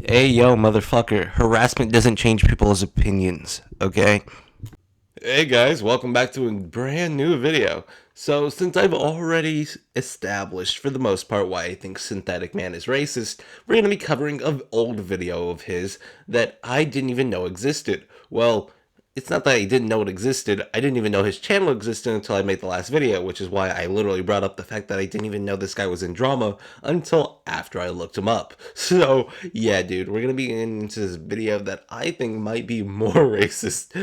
Hey, yo, motherfucker. Harassment doesn't change people's opinions, okay? Hey, guys, welcome back to a brand new video. So, since I've already established, for the most part, why I think Synthetic Man is racist, we're going to be covering an old video of his that I didn't even know existed. Well, it's not that I didn't know it existed, I didn't even know his channel existed until I made the last video, which is why I literally brought up the fact that I didn't even know this guy was in drama until after I looked him up. So, yeah, dude, we're gonna be getting into this video that I think might be more racist.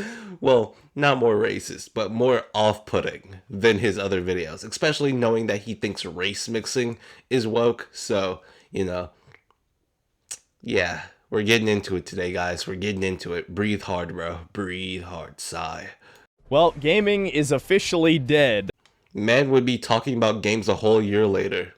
Well, not more racist, but more off-putting than his other videos, especially knowing that he thinks race mixing is woke. So, you know, yeah, we're getting into it today, guys. We're getting into it. Breathe hard, bro. Breathe hard. Sigh. Well, gaming is officially dead. Man would be talking about games a whole year later.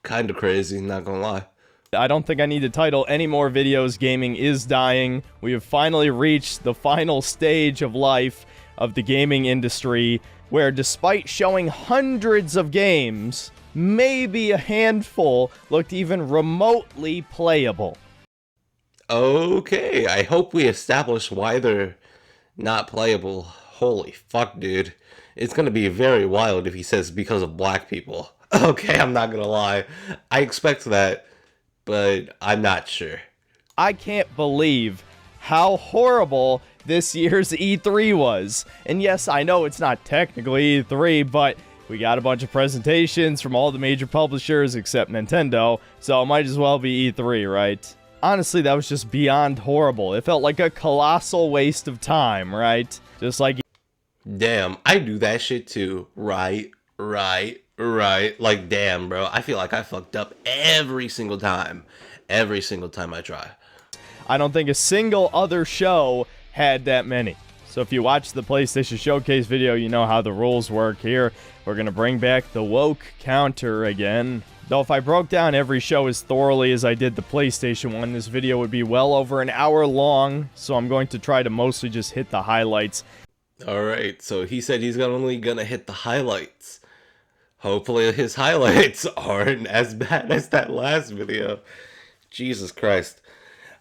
Kinda crazy, not gonna lie. I don't think I need to title any more videos. Gaming is dying. We have finally reached the final stage of life of the gaming industry, where despite showing hundreds of games, maybe a handful looked even remotely playable. Okay, I hope we establish why they're not playable. Holy fuck, dude. It's gonna be very wild if he says because of black people. Okay, I'm not gonna lie. I expect that, but I'm not sure. I can't believe how horrible this year's E3 was. And yes, I know it's not technically E3, but we got a bunch of presentations from all the major publishers except Nintendo, so it might as well be E3, right? Honestly, that was just beyond horrible. It felt like a colossal waste of time, right? Just like... Damn, I do that shit too. Right. Like, damn, bro. I feel like I fucked up every single time. Every single time I try. I don't think a single other show had that many. So if you watch the PlayStation Showcase video, you know how the rules work here. We're going to bring back the woke counter again. Though if I broke down every show as thoroughly as I did the PlayStation one, this video would be well over an hour long. So I'm going to try to mostly just hit the highlights. Alright, so he said he's only gonna hit the highlights. Hopefully his highlights aren't as bad as that last video. Jesus Christ.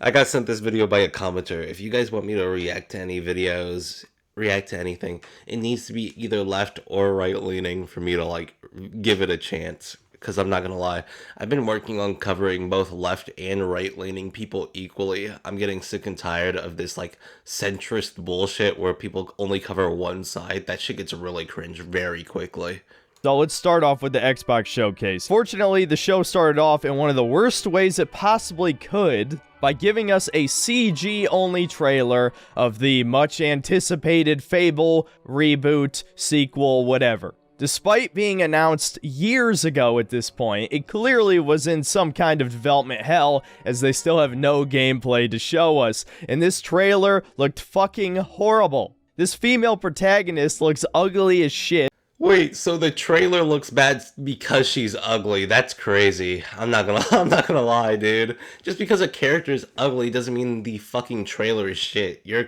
I got sent this video by a commenter. If you guys want me to react to any videos, react to anything, it needs to be either left or right leaning for me to like give it a chance. Because I'm not gonna lie, I've been working on covering both left and right leaning people equally. I'm getting sick and tired of this like centrist bullshit where people only cover one side. That shit gets really cringe very quickly. So let's start off with the Xbox Showcase. Fortunately, the show started off in one of the worst ways it possibly could, by giving us a CG-only trailer of the much-anticipated Fable reboot, sequel, whatever. Despite being announced years ago at this point, it clearly was in some kind of development hell, as they still have no gameplay to show us, and this trailer looked fucking horrible. This female protagonist looks ugly as shit. Wait, so the trailer looks bad because she's ugly. That's crazy. I'm not gonna lie, dude. Just because a character is ugly doesn't mean the fucking trailer is shit. You're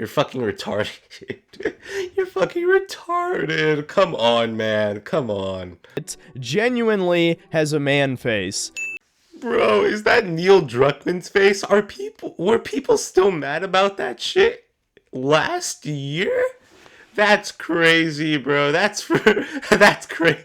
fucking retarded. You're fucking retarded. Come on, man. Come on. It genuinely has a man face. Bro, is that Neil Druckmann's face? Were people still mad about that shit last year? That's crazy, bro. That's crazy.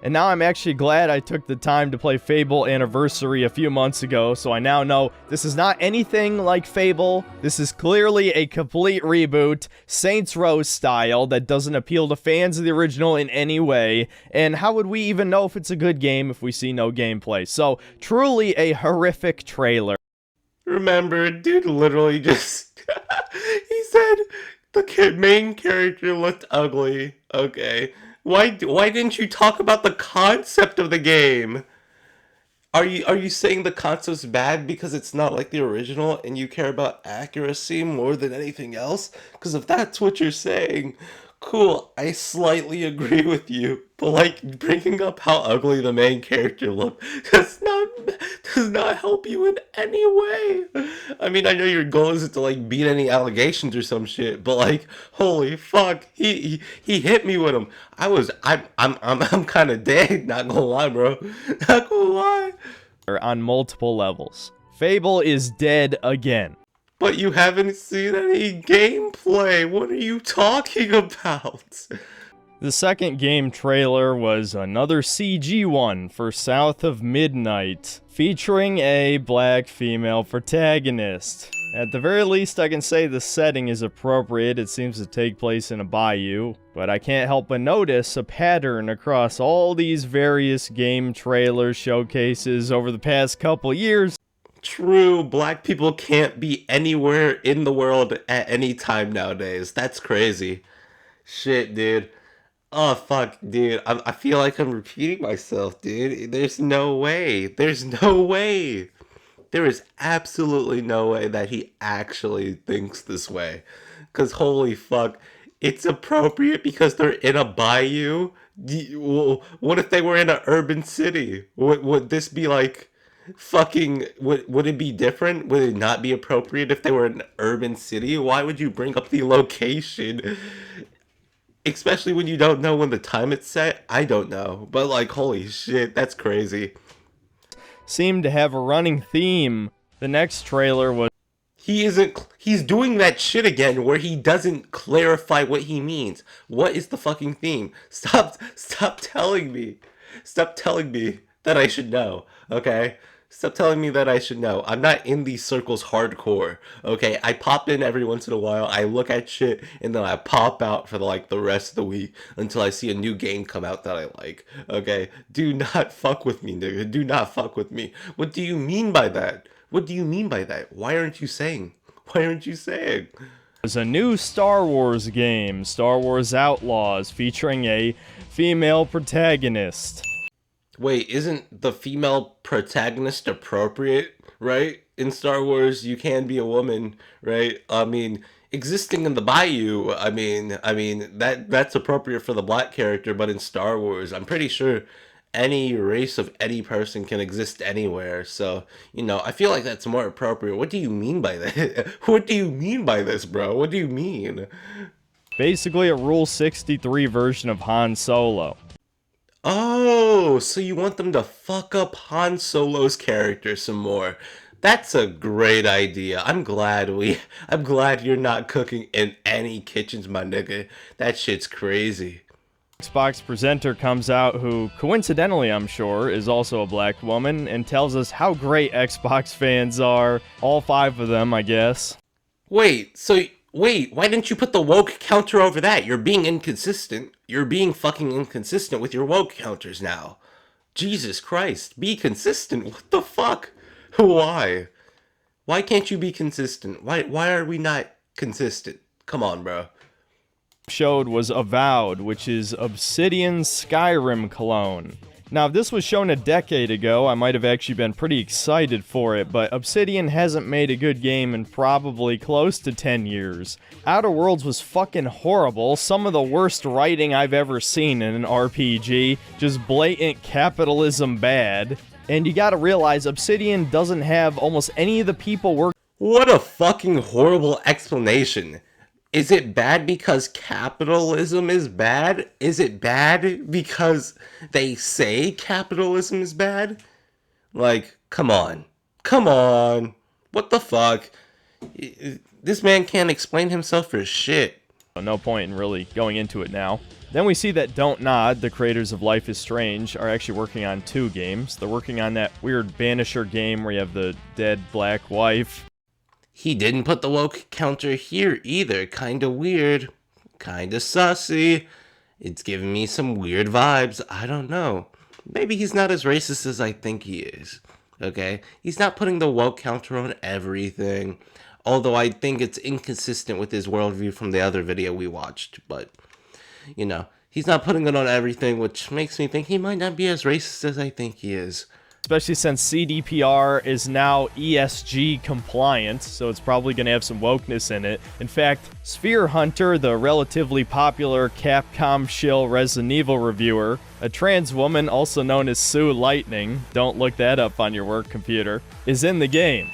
And now I'm actually glad I took the time to play Fable Anniversary a few months ago, so I now know this is not anything like Fable. This is clearly a complete reboot, Saints Row style, that doesn't appeal to fans of the original in any way. And how would we even know if it's a good game if we see no gameplay? So, truly a horrific trailer. Remember, dude literally just... he said the main character looked ugly. Okay. Why didn't you talk about the concept of the game? Are you saying the concept's bad because it's not like the original and you care about accuracy more than anything else? Because if that's what you're saying, cool, I slightly agree with you. But like bringing up how ugly the main character looked does not help you in any way. I mean, I know your goal isn't to like beat any allegations or some shit, but like, holy fuck, he hit me with him. I'm kind of dead. Not gonna lie, bro. Not gonna lie. on multiple levels. Fable is dead again. But you haven't seen any gameplay. What are you talking about? The second game trailer was another CG one for South of Midnight, featuring a black female protagonist. At the very least, I can say the setting is appropriate. It seems to take place in a bayou, but I can't help but notice a pattern across all these various game trailers, showcases over the past couple years. True, black people can't be anywhere in the world at any time nowadays. That's crazy. Shit, dude. Oh, fuck, dude. I feel like I'm repeating myself, dude. There's no way. There's no way. There is absolutely no way that he actually thinks this way. Because holy fuck, it's appropriate because they're in a bayou. What if they were in an urban city? Would this be like fucking... Would it be different? Would it not be appropriate if they were in an urban city? Why would you bring up the location? Especially when you don't know when the time it's set. I don't know. But like, holy shit, that's crazy. Seemed to have a running theme. The next trailer was he's doing that shit again where he doesn't clarify what he means. What is the fucking theme? Stop telling me. Stop telling me that I should know, okay? Stop telling me that I should know. I'm not in these circles hardcore, okay? I pop in every once in a while, I look at shit, and then I pop out for like the rest of the week until I see a new game come out that I like, okay? Do not fuck with me, nigga. Do not fuck with me. What do you mean by that? What do you mean by that? Why aren't you saying? Why aren't you saying? There's a new Star Wars game, Star Wars Outlaws, featuring a female protagonist. Wait, isn't the female protagonist appropriate, right? In Star Wars, you can be a woman, right? I mean, existing in the bayou, I mean that's appropriate for the black character, but in Star Wars, I'm pretty sure any race of any person can exist anywhere. So, you know, I feel like that's more appropriate. What do you mean by that? What do you mean by this, bro? What do you mean? Basically a Rule 63 version of Han Solo. Oh, so you want them to fuck up Han Solo's character some more. That's a great idea. I'm glad you're not cooking in any kitchens, my nigga. That shit's crazy. Xbox presenter comes out who, coincidentally I'm sure, is also a black woman and tells us how great Xbox fans are. All 5 of them, I guess. Wait, why didn't you put the woke counter over that? You're being inconsistent. You're being fucking inconsistent with your woke counters now. Jesus Christ, be consistent. What the fuck? Why? Why can't you be consistent? Why are we not consistent? Come on, bro. Showed was Avowed, which is Obsidian's Skyrim clone. Now, if this was shown a decade ago, I might have actually been pretty excited for it, but Obsidian hasn't made a good game in probably close to 10 years. Outer Worlds was fucking horrible, some of the worst writing I've ever seen in an RPG, just blatant capitalism bad. And you gotta realize, Obsidian doesn't have almost any of the people working. What a fucking horrible explanation. Is it bad because capitalism is bad? Is it bad because they say capitalism is bad? Like, come on. Come on. What the fuck? This man can't explain himself for shit. No point in really going into it now. Then we see that Don't Nod, the creators of Life is Strange, are actually working on 2 games. They're working on that weird Banisher game where you have the dead black wife. He didn't put the woke counter here either. Kinda weird. Kinda sussy. It's giving me some weird vibes. I don't know. Maybe he's not as racist as I think he is. Okay? He's not putting the woke counter on everything. Although I think it's inconsistent with his worldview from the other video we watched. But, you know, he's not putting it on everything, which makes me think he might not be as racist as I think he is. Especially since CDPR is now ESG compliant, so it's probably going to have some wokeness in it. In fact, Sphere Hunter, the relatively popular Capcom shill Resident Evil reviewer, a trans woman also known as Sue Lightning, don't look that up on your work computer, is in the game.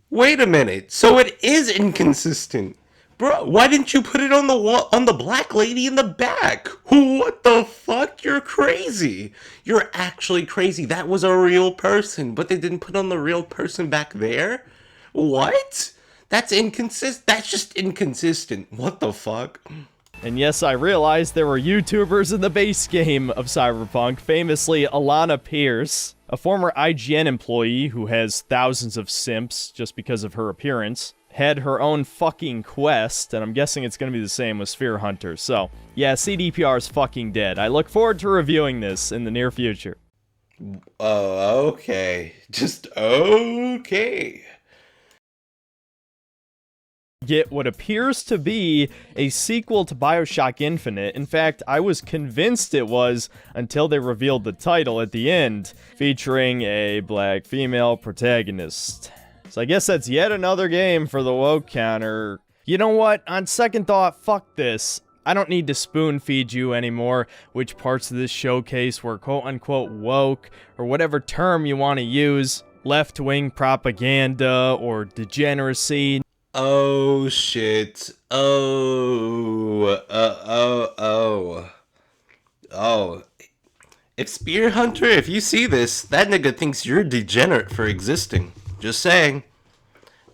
Wait a minute, so it is inconsistent. Bro, why didn't you put it on the wall, on the black lady in the back? What the fuck? You're crazy. You're actually crazy. That was a real person, but they didn't put on the real person back there? What? That's inconsistent. That's just inconsistent. What the fuck? And yes, I realized there were YouTubers in the base game of Cyberpunk, famously Alana Pierce, a former IGN employee who has thousands of simps just because of her appearance, had her own fucking quest, and I'm guessing it's gonna be the same with Sphere Hunter. So, yeah, CDPR is fucking dead. I look forward to reviewing this in the near future. Oh, okay. Just okay. Get what appears to be a sequel to BioShock Infinite. In fact, I was convinced it was until they revealed the title at the end, featuring a black female protagonist. So I guess that's yet another game for the woke counter. You know what? On second thought, fuck this. I don't need to spoon feed you anymore which parts of this showcase were quote-unquote woke, or whatever term you want to use, left-wing propaganda, or degeneracy. Oh shit. Oh. If Spear Hunter, if you see this, that nigga thinks you're degenerate for existing. Just saying.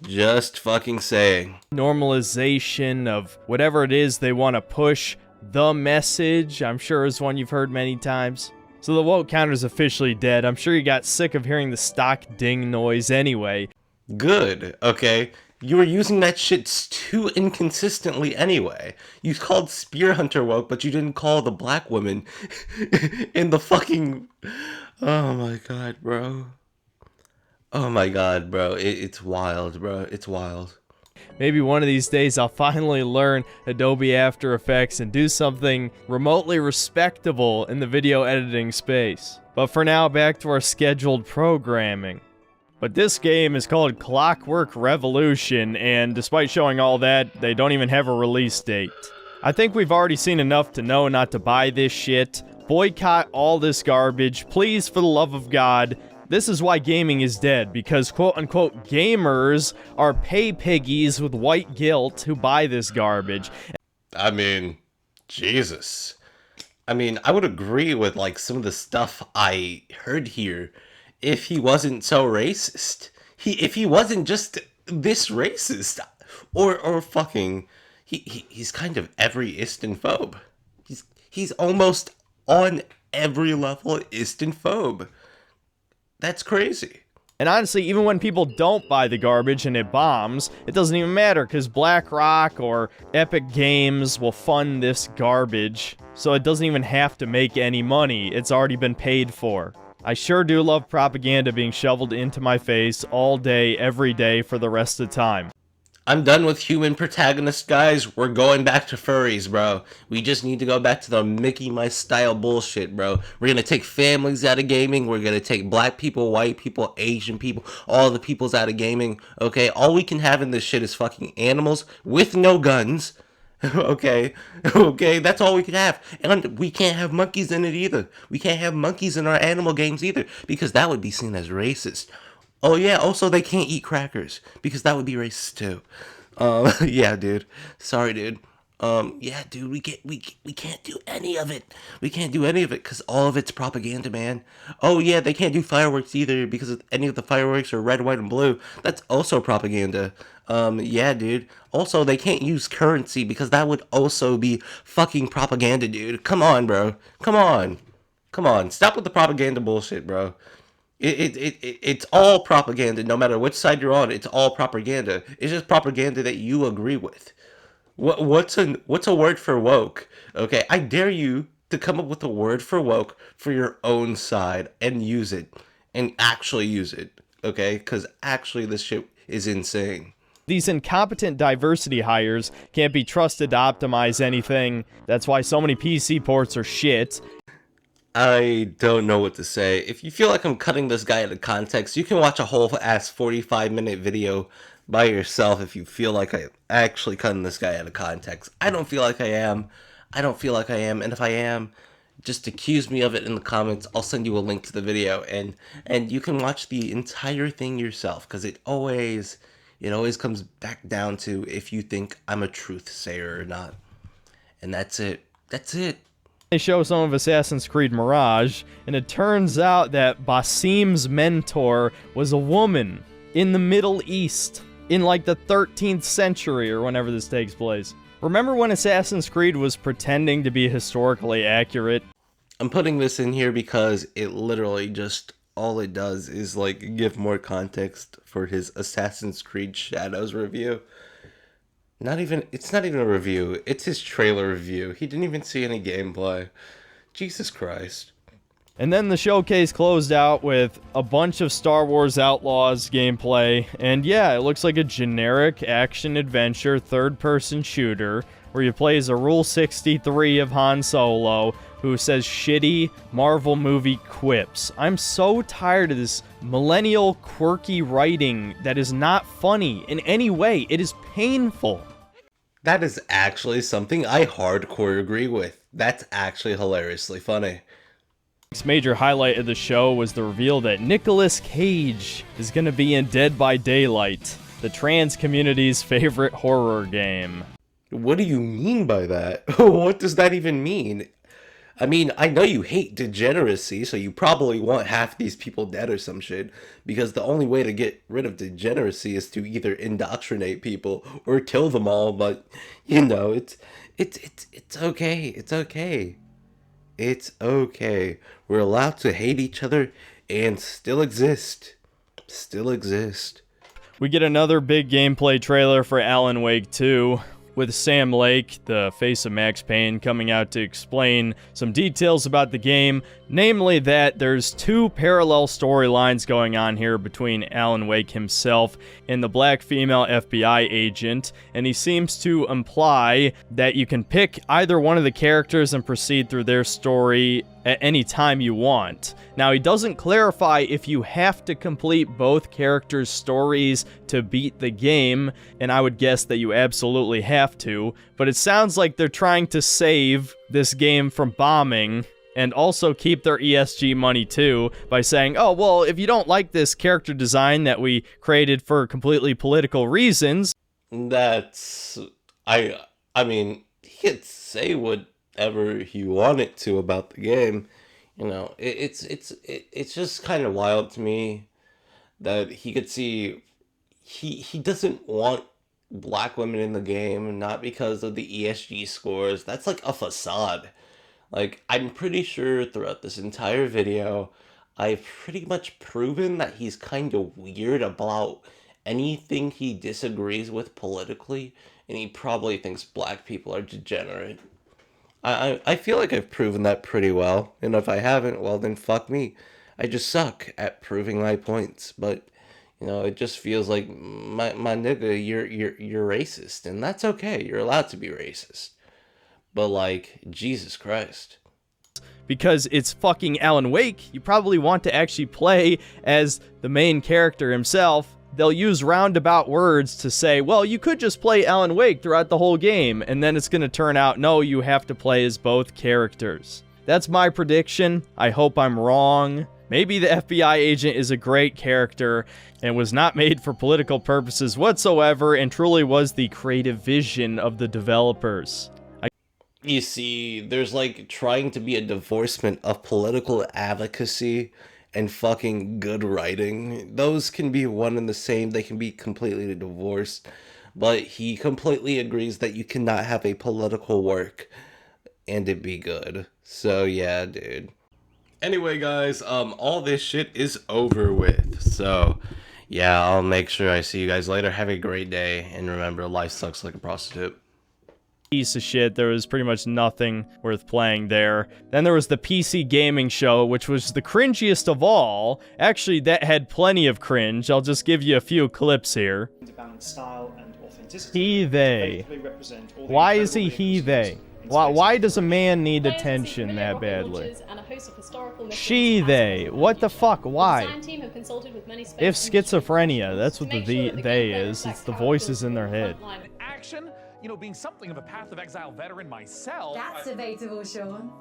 Just fucking saying. Normalization of whatever it is they want to push. The message, I'm sure, is one you've heard many times. So the woke counter's officially dead. I'm sure you got sick of hearing the stock ding noise anyway. Good, okay? You were using that shit too inconsistently anyway. You called Spear Hunter woke, but you didn't call the black woman in the fucking... Oh my god, bro. Oh my god, bro. It's wild, bro. It's wild. Maybe one of these days I'll finally learn Adobe After Effects and do something remotely respectable in the video editing space. But for now, back to our scheduled programming. But this game is called Clockwork Revolution, and despite showing all that, they don't even have a release date. I think we've already seen enough to know not to buy this shit. Boycott all this garbage, please, for the love of God. This is why gaming is dead, because quote-unquote gamers are pay piggies with white guilt who buy this garbage. I mean, Jesus. I mean, I would agree with, like, some of the stuff I heard here if he wasn't so racist. If he wasn't just this racist. Or fucking... He's kind of every Istanphobe. He's almost on every level Istanphobe. That's crazy. And honestly, even when people don't buy the garbage and it bombs, it doesn't even matter, because BlackRock or Epic Games will fund this garbage, so it doesn't even have to make any money. It's already been paid for. I sure do love propaganda being shoveled into my face all day, every day, for the rest of the time. I'm done with human protagonists, guys. We're going back to furries, bro. We just need to go back to the Mickey Mouse style bullshit, bro. We're gonna take families out of gaming. We're gonna take black people, white people, Asian people, all the peoples out of gaming, okay? All we can have in this shit is fucking animals with no guns, okay? Okay, that's all we can have. And we can't have monkeys in it either. We can't have monkeys in our animal games either, because that would be seen as racist. Oh yeah, also they can't eat crackers, because that would be racist too. Yeah, dude. Sorry, dude. Yeah, dude, we can't do any of it. We can't do any of it, because all of it's propaganda, man. Oh yeah, they can't do fireworks either, because any of the fireworks are red, white, and blue. That's also propaganda. Yeah, dude. Also, they can't use currency, because that would also be fucking propaganda, dude. Come on, bro. Come on. Come on. Stop with the propaganda bullshit, bro. It's all propaganda, no matter which side you're on. It's all propaganda. It's just propaganda that you agree with. What's a word for woke? Okay, I dare you to come up with a word for woke for your own side and use it, and actually use it. Okay, because actually this shit is insane. These incompetent diversity hires can't be trusted to optimize anything. That's why so many PC ports are shit. I don't know what to say. If you feel like I'm cutting this guy out of context, you can watch a whole ass 45-minute video by yourself if you feel like I'm actually cutting this guy out of context. I don't feel like I am. I don't feel like I am. And if I am, just accuse me of it in the comments. I'll send you a link to the video, and you can watch the entire thing yourself, because it always It always comes back down to if you think I'm a truth sayer or not. And that's it. That's it. They show some of Assassin's Creed Mirage, and it turns out that Basim's mentor was a woman in the Middle East in like the 13th century or whenever this takes place. Remember when Assassin's Creed was pretending to be historically accurate? I'm putting this in here because it literally just, all it does is like give more context for his Assassin's Creed Shadows review. It's not even a review, it's his trailer review. He didn't even see any gameplay. Jesus Christ. And then the showcase closed out with a bunch of Star Wars Outlaws gameplay, and yeah, it looks like a generic action-adventure third-person shooter where you play as a Rule 63 of Han Solo who says shitty Marvel movie quips. I'm so tired of this millennial quirky writing that is not funny in any way. It is painful. That is actually something I hardcore agree with. That's actually hilariously funny. Next major highlight of the show was the reveal that Nicolas Cage is going to be in Dead by Daylight, the trans community's favorite horror game. What do you mean by that? What does that even mean? I mean, I know you hate degeneracy, so you probably want half these people dead or some shit, because the only way to get rid of degeneracy is to either indoctrinate people or kill them all, but, you know, it's okay, it's okay. It's okay. We're allowed to hate each other and still exist. Still exist. We get another big gameplay trailer for Alan Wake 2, with Sam Lake, the face of Max Payne, coming out to explain some details about the game, namely that there's two parallel storylines going on here between Alan Wake himself and the black female FBI agent, and he seems to imply that you can pick either one of the characters and proceed through their story at any time you want. Now, he doesn't clarify if you have to complete both characters' stories to beat the game, and I would guess that you absolutely have to, but it sounds like they're trying to save this game from bombing and also keep their ESG money too by saying, oh, well, if you don't like this character design that we created for completely political reasons... I mean, he could say whatever he wanted to about the game. You know, it's just kind of wild to me that he could see he doesn't want black women in the game, not because of the ESG scores. That's like a facade. Like, I'm pretty sure throughout this entire video, I've pretty much proven that he's kind of weird about anything he disagrees with politically, and he probably thinks black people are degenerate. I feel like I've proven that pretty well, and if I haven't, well then fuck me. I just suck at proving my points, but you know, it just feels like my nigga, you're racist, and that's okay. You're allowed to be racist. But like, Jesus Christ. Because it's fucking Alan Wake, you probably want to actually play as the main character himself. They'll use roundabout words to say, well, you could just play Alan Wake throughout the whole game, and then it's going to turn out, no, you have to play as both characters. That's my prediction. I hope I'm wrong. Maybe the FBI agent is a great character and was not made for political purposes whatsoever and truly was the creative vision of the developers. You see, there's like trying to be a divorcement of political advocacy and fucking good writing. Those can be one and the same. They can be completely divorced. But he completely agrees that you cannot have a political work and it be good. So yeah, dude. Anyway, guys, all this shit is over with. So yeah, I'll make sure I see you guys later. Have a great day. And remember, life sucks like a prostitute. Piece of shit. There was pretty much nothing worth playing there. Then there was the PC gaming show, which was the cringiest of all. Actually, that had plenty of cringe. I'll just give you a few clips here. Style and authenticity. He, they. Why is he, they? Why does a man need attention that badly? She, they. What the fuck? Why? If schizophrenia, that's what the they is. It's the voices in their head. Action, you know, being something of a Path of Exile veteran myself. That's debatable, Sean.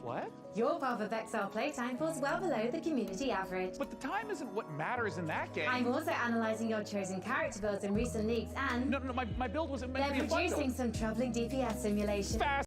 What? Your Father Vexar playtime falls well below the community average. But the time isn't what matters in that game. I'm also analysing your chosen character builds in recent leagues and... No, my build wasn't meant they're to be a bundle. producing some troubling DPS simulations. Fast